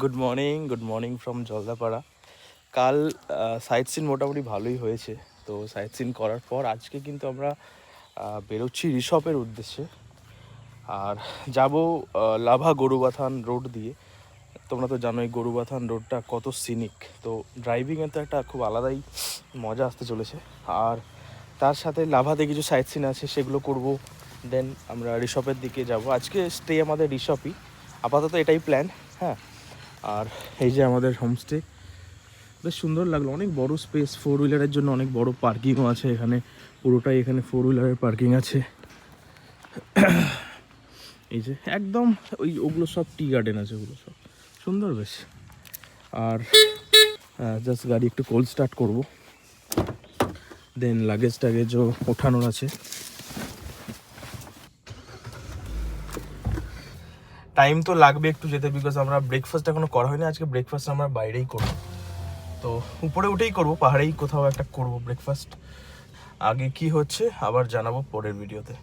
Good morning from Jaldapara. কাল site scene মোটামুটি ভালোই হয়েছে। তো সাইট সিন করার পর আজকে কিন্তু আমরা বেরোচ্ছি ঋষভের উদ্দেশ্যে। আর যাব লাভা গরুবাথান রোড দিয়ে। তোমরা তো জানোই গরুবাথান রোডটা কত সিনিক, তো ড্রাইভিংয়ে তো একটা খুব আলাদাই মজা আসতে চলেছে। আর তার সাথে লাভাতে কিছু সাইট সিন আছে, সেগুলো করব। দেন আমরা ঋষভের দিকে যাব। আজকে স্টে আমাদের ঋষভই, আপাতত এটাই প্ল্যান। হ্যাঁ, আর এই যে আমাদের হোমস্টে, বেশ সুন্দর লাগলো, অনেক বড় স্পেস, 4 হুইলারের জন্য অনেক বড় পার্কিংও আছে এখানে। পুরোটাই এখানে 4 হুইলারের পার্কিং আছে। এই যে একদম ওগুলো সব টি গার্ডেন আছে, ওগুলো সব সুন্দর বেশ। আর জাস্ট গাড়ি একটু কোল্ড স্টার্ট করবো, দেন লাগেজ টাগেজও ওঠানোর আছে। টাইম তো লাগবে একটু যেতে, বিকজ আমরা ব্রেকফাস্ট এখনো করা হয়নি। আজকে ব্রেকফাস্ট আমরা বাইরেই করবো, তো উপরে উঠেই করবো, পাহাড়েই কোথাও একটা করবো ব্রেকফাস্ট। আগে কি হচ্ছে আবার জানাবো পরের ভিডিওতে।